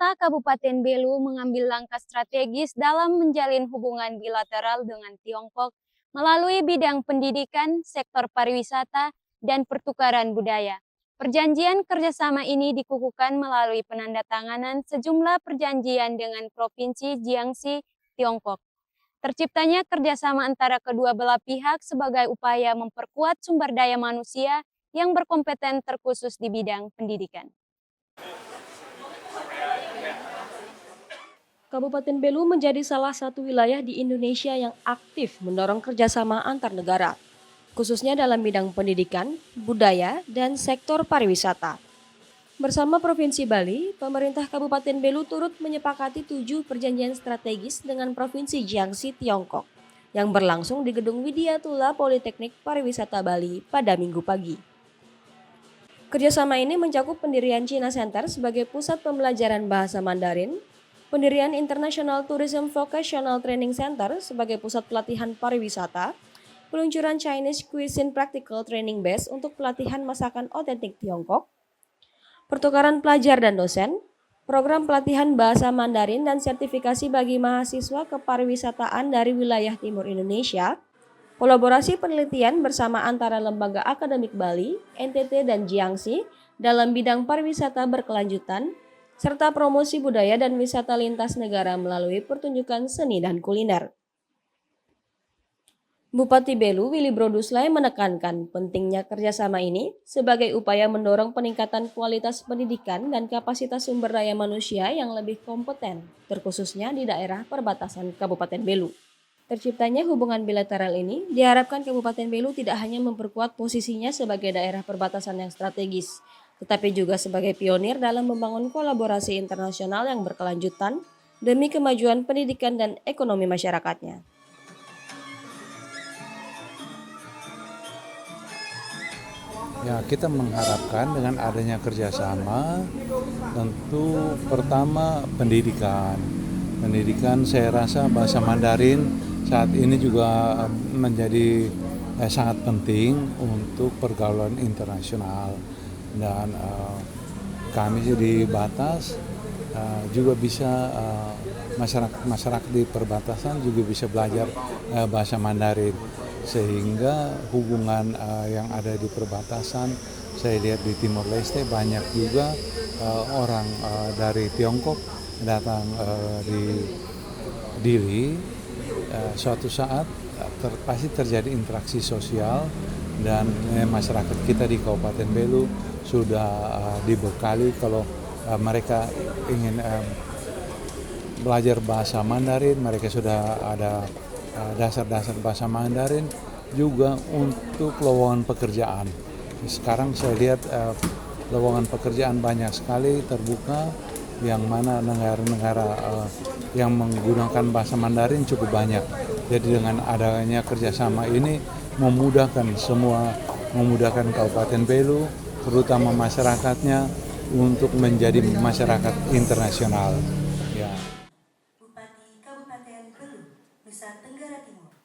Pemerintah Kabupaten Belu mengambil langkah strategis dalam menjalin hubungan bilateral dengan Tiongkok melalui bidang pendidikan, sektor pariwisata, dan pertukaran budaya. Perjanjian kerjasama ini dikukuhkan melalui penandatanganan sejumlah perjanjian dengan Provinsi Jiangxi, Tiongkok. Terciptanya kerjasama antara kedua belah pihak sebagai upaya memperkuat sumber daya manusia yang berkompeten terkhusus di bidang pendidikan. Kabupaten Belu menjadi salah satu wilayah di Indonesia yang aktif mendorong kerjasama antar negara, khususnya dalam bidang pendidikan, budaya, dan sektor pariwisata. Bersama Provinsi Bali, pemerintah Kabupaten Belu turut menyepakati 7 perjanjian strategis dengan Provinsi Jiangxi, Tiongkok, yang berlangsung di Gedung Widya Tula Politeknik Pariwisata Bali pada Minggu pagi. Kerjasama ini mencakup pendirian China Center sebagai pusat pembelajaran bahasa Mandarin, pendirian International Tourism Vocational Training Center sebagai pusat pelatihan pariwisata, peluncuran Chinese Cuisine Practical Training Base untuk pelatihan masakan otentik Tiongkok, pertukaran pelajar dan dosen, program pelatihan bahasa Mandarin dan sertifikasi bagi mahasiswa kepariwisataan dari wilayah timur Indonesia, kolaborasi penelitian bersama antara lembaga akademik Bali, NTT, dan Jiangxi dalam bidang pariwisata berkelanjutan, serta promosi budaya dan wisata lintas negara melalui pertunjukan seni dan kuliner. Bupati Belu, Willy Broduslay, menekankan pentingnya kerjasama ini sebagai upaya mendorong peningkatan kualitas pendidikan dan kapasitas sumber daya manusia yang lebih kompeten, terkhususnya di daerah perbatasan Kabupaten Belu. Terciptanya hubungan bilateral ini diharapkan Kabupaten Belu tidak hanya memperkuat posisinya sebagai daerah perbatasan yang strategis, tetapi juga sebagai pionir dalam membangun kolaborasi internasional yang berkelanjutan demi kemajuan pendidikan dan ekonomi masyarakatnya. Ya, kita mengharapkan dengan adanya kerjasama, tentu pertama pendidikan. Pendidikan saya rasa bahasa Mandarin saat ini juga menjadi sangat penting untuk pergaulan internasional. Dan kami di batas juga bisa masyarakat di perbatasan juga bisa belajar bahasa Mandarin, sehingga hubungan yang ada di perbatasan, saya lihat di Timor Leste banyak juga orang dari Tiongkok datang di Dili. Suatu saat pasti terjadi interaksi sosial, dan masyarakat kita di Kabupaten Belu sudah dibekali kalau mereka ingin belajar bahasa Mandarin, mereka sudah ada dasar-dasar bahasa Mandarin juga untuk lowongan pekerjaan. Sekarang saya lihat lowongan pekerjaan banyak sekali terbuka, yang mana negara-negara yang menggunakan bahasa Mandarin cukup banyak. Jadi dengan adanya kerjasama ini memudahkan Kabupaten Belu, terutama masyarakatnya, untuk menjadi masyarakat internasional. Ya.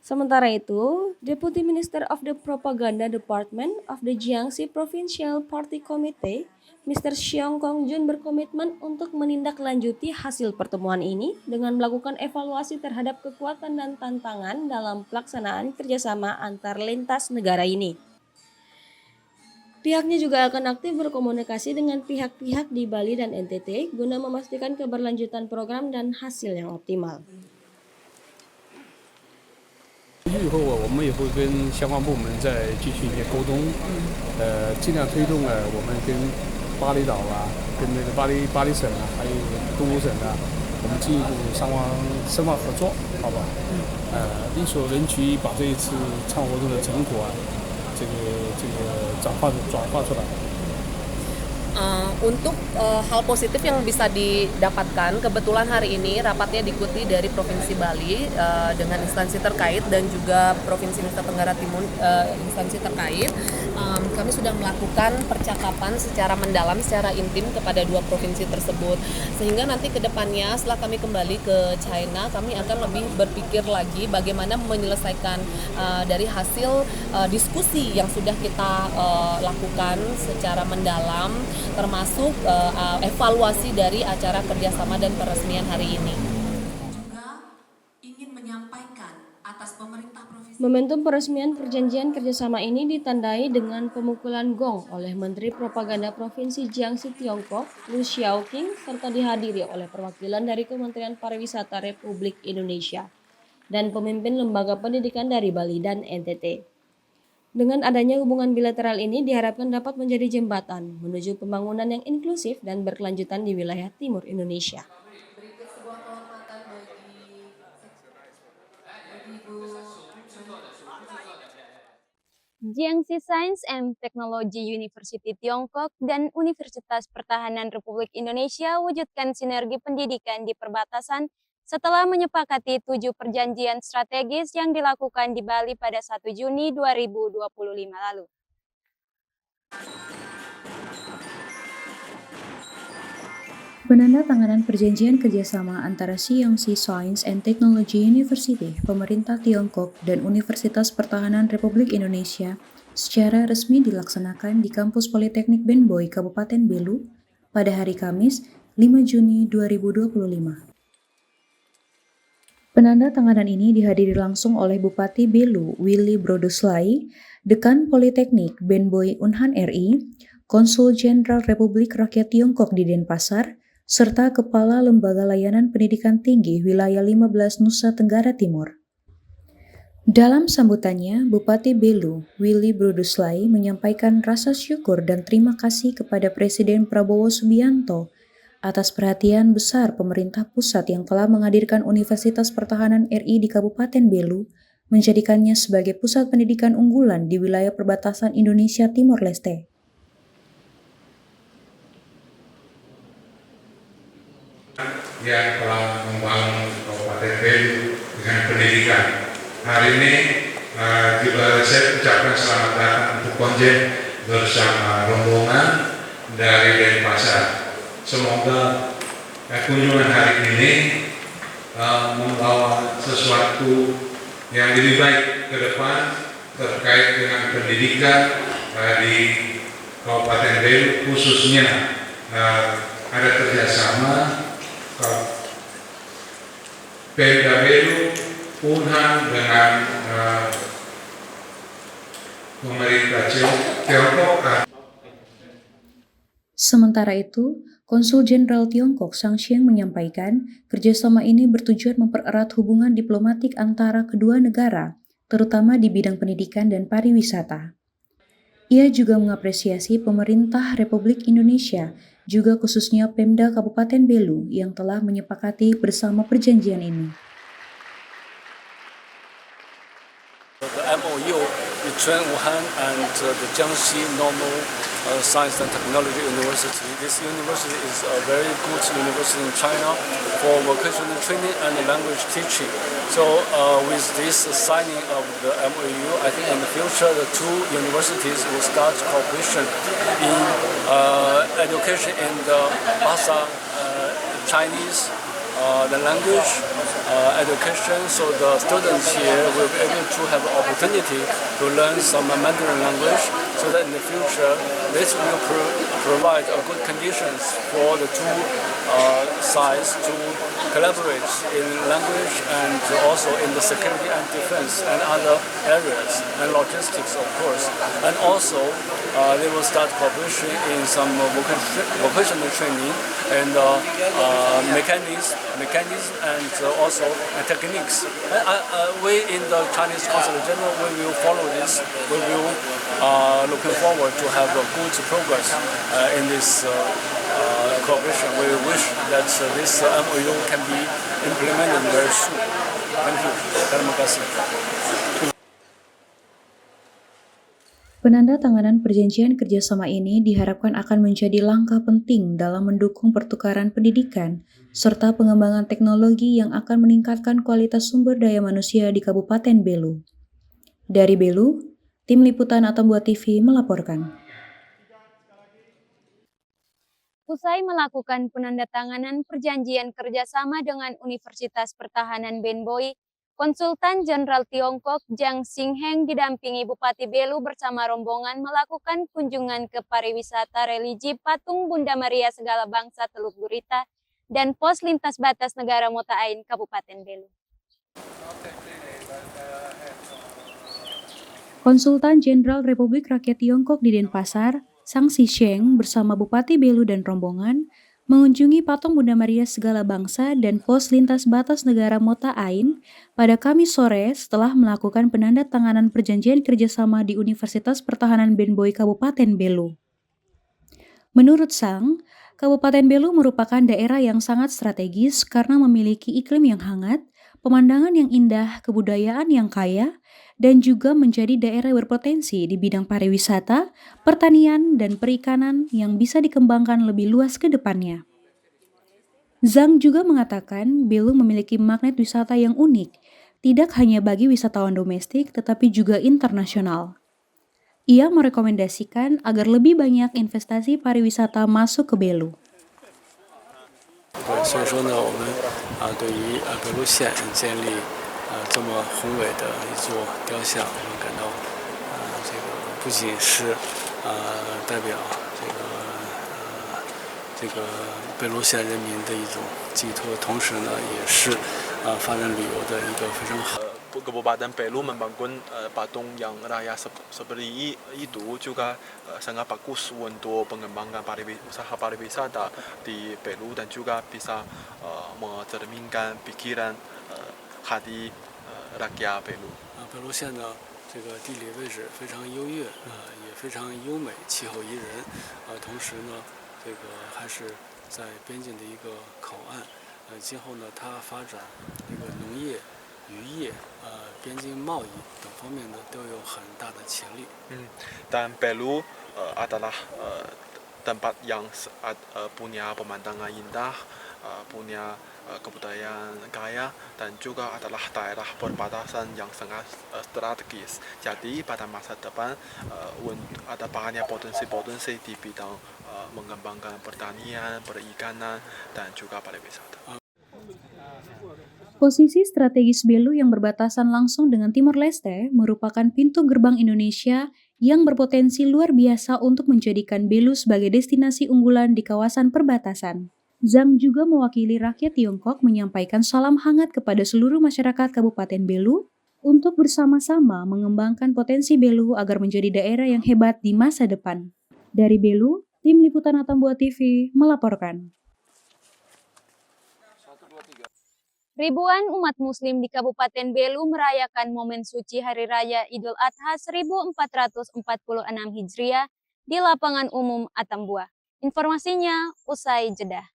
Sementara itu, Deputy Minister of the Propaganda Department of the Jiangxi Provincial Party Committee, Mr. Xiong Kong Jun, berkomitmen untuk menindaklanjuti hasil pertemuan ini dengan melakukan evaluasi terhadap kekuatan dan tantangan dalam pelaksanaan kerjasama antar lintas negara ini. Pihaknya juga akan aktif berkomunikasi dengan pihak-pihak di Bali dan NTT guna memastikan keberlanjutan program dan hasil yang optimal. 以后我们也会跟相关部门再继续一些沟通，尽量推动我们跟巴厘岛跟那个巴黎省还有东欧省我们进一步深化合作，好吧？力所能及，把这一次倡活动的成果这个转化出来。 Untuk hal positif yang bisa didapatkan, kebetulan hari ini rapatnya diikuti dari Provinsi Bali dengan instansi terkait dan juga Provinsi Nusa Tenggara Timur instansi terkait. Kami sudah melakukan percakapan secara mendalam, secara intim kepada dua provinsi tersebut, sehingga nanti ke depannya setelah kami kembali ke China, kami akan lebih berpikir lagi bagaimana menyelesaikan dari hasil diskusi yang sudah kita lakukan secara mendalam termasuk evaluasi dari acara kerjasama dan peresmian hari ini. Juga ingin menyampaikan atas pemerintah provinsi. Momentum peresmian perjanjian kerjasama ini ditandai dengan pemukulan gong oleh Menteri Propaganda Provinsi Jiangxi Tiongkok, Lu Xiaoqing, serta dihadiri oleh perwakilan dari Kementerian Pariwisata Republik Indonesia dan pemimpin lembaga pendidikan dari Bali dan NTT. Dengan adanya hubungan bilateral ini diharapkan dapat menjadi jembatan menuju pembangunan yang inklusif dan berkelanjutan di wilayah timur Indonesia. Berikut sebuah kehormatan bagi Bu. Jiangxi Science and Technology University Tiongkok dan Universitas Pertahanan Republik Indonesia wujudkan sinergi pendidikan di perbatasan setelah menyepakati 7 perjanjian strategis yang dilakukan di Bali pada 1 Juni 2025 lalu. Penandatanganan perjanjian kerjasama antara Jiangxi Science and Technology University, pemerintah Tiongkok, dan Universitas Pertahanan Republik Indonesia secara resmi dilaksanakan di Kampus Politeknik Benboy, Kabupaten Belu, pada hari Kamis, 5 Juni 2025. Penandatanganan ini dihadiri langsung oleh Bupati Belu, Willy Brodoslai, Dekan Politeknik Benboy Unhan RI, Konsul Jenderal Republik Rakyat Tiongkok di Denpasar, serta Kepala Lembaga Layanan Pendidikan Tinggi Wilayah 15 Nusa Tenggara Timur. Dalam sambutannya, Bupati Belu, Willy Brodoslai, menyampaikan rasa syukur dan terima kasih kepada Presiden Prabowo Subianto atas perhatian besar pemerintah pusat yang telah menghadirkan Universitas Pertahanan RI di Kabupaten Belu, menjadikannya sebagai pusat pendidikan unggulan di wilayah perbatasan Indonesia Timor Leste. Yang telah membangun Kabupaten Belu dengan pendidikan. Hari ini juga saya ucapkan selamat datang untuk Konjen bersama rombongan dari Denpasar. Semoga kunjungan hari ini membawa sesuatu yang lebih baik ke depan terkait dengan pendidikan di Kabupaten Belu, khususnya ada kerjasama Pemda Belu, Unhan dengan pemerintah Tiongkok. Sementara itu, Konsul Jenderal Tiongkok Zhang Xiang menyampaikan kerjasama ini bertujuan mempererat hubungan diplomatik antara kedua negara, terutama di bidang pendidikan dan pariwisata. Ia juga mengapresiasi pemerintah Republik Indonesia, juga khususnya Pemda Kabupaten Belu yang telah menyepakati bersama perjanjian ini. The MOU between Wuhan and the Jiangxi Normal Science and Technology University. This university is a very good university in China for vocational training and language teaching. So with this signing of the MOU, I think in the future the two universities will start cooperation in education in the Bahasa Chinese, the language education, so the students here will be able to have an opportunity to learn some Mandarin language, so that in the future this will provide good conditions for the two sides to collaborate in language and also in the security and defense and other areas, and logistics of course. And also they will start cooperation in some vocational training and mechanism and also techniques. We in the Chinese Consulate General, we will follow this. We will looking forward to have a good progress in this cooperation. We wish that this MOU can be implemented very soon. Thank you. Terima kasih. Penandatanganan perjanjian kerjasama ini diharapkan akan menjadi langkah penting dalam mendukung pertukaran pendidikan serta pengembangan teknologi yang akan meningkatkan kualitas sumber daya manusia di Kabupaten Belu. Dari Belu, Tim Liputan Atambua TV melaporkan. Usai melakukan penandatanganan perjanjian kerjasama dengan Universitas Pertahanan Benboy, Konsultan Jenderal Tiongkok Jiang Xingheng didampingi Bupati Belu bersama rombongan melakukan kunjungan ke pariwisata religi Patung Bunda Maria Segala Bangsa Teluk Gurita dan pos lintas batas negara Mota Ain, Kabupaten Belu. Konsultan Jenderal Republik Rakyat Tiongkok di Denpasar, Zhang Xisheng bersama Bupati Belu dan rombongan mengunjungi Patung Bunda Maria Segala Bangsa dan pos lintas batas negara Mota Ain pada Kamis sore setelah melakukan penandatanganan perjanjian kerjasama di Universitas Pertahanan Ben Boy Kabupaten Belu. Menurut Zhang, Kabupaten Belu merupakan daerah yang sangat strategis karena memiliki iklim yang hangat, pemandangan yang indah, kebudayaan yang kaya, dan juga menjadi daerah berpotensi di bidang pariwisata, pertanian, dan perikanan yang bisa dikembangkan lebih luas ke depannya. Zhang juga mengatakan Belu memiliki magnet wisata yang unik, tidak hanya bagi wisatawan domestik tetapi juga internasional. Ia merekomendasikan agar lebih banyak investasi pariwisata masuk ke Belu. 所以说呢，我们对于北路县建立这么宏伟的一座雕像，我们感到这个不仅是代表这个北路县人民的一种寄托，同时呢，也是发展旅游的一个非常好。 Kabupaten Belu membangun patung yang raya seperti itu juga sangat bagus untuk pengembangan usaha pariwisata di Belu dan juga bisa mencerminkan pikiran hati rakyat Belu. 北路县呢，这个地理位置非常优越也非常优美，气候宜人同时呢，这个还是在边境的一个口岸今后呢，它发展这个农业、渔业、边境贸易等方面呢，都有很大的潜力。Dan Belu adalah tempat yang punya pemandangan indah, punya kebudayaan kaya, dan juga adalah daerah perbatasan yang sangat strategis. Jadi pada masa depan ada banyak potensi-potensi di bidang mengembangkan pertanian, perikanan, dan juga pariwisata. Posisi strategis Belu yang berbatasan langsung dengan Timor Leste merupakan pintu gerbang Indonesia yang berpotensi luar biasa untuk menjadikan Belu sebagai destinasi unggulan di kawasan perbatasan. Zhang juga mewakili rakyat Tiongkok menyampaikan salam hangat kepada seluruh masyarakat Kabupaten Belu untuk bersama-sama mengembangkan potensi Belu agar menjadi daerah yang hebat di masa depan. Dari Belu, Tim Liputan Atambua TV melaporkan. Ribuan umat muslim di Kabupaten Belu merayakan momen suci Hari Raya Idul Adha 1446 Hijriah di lapangan umum Atambua. Informasinya usai jeda.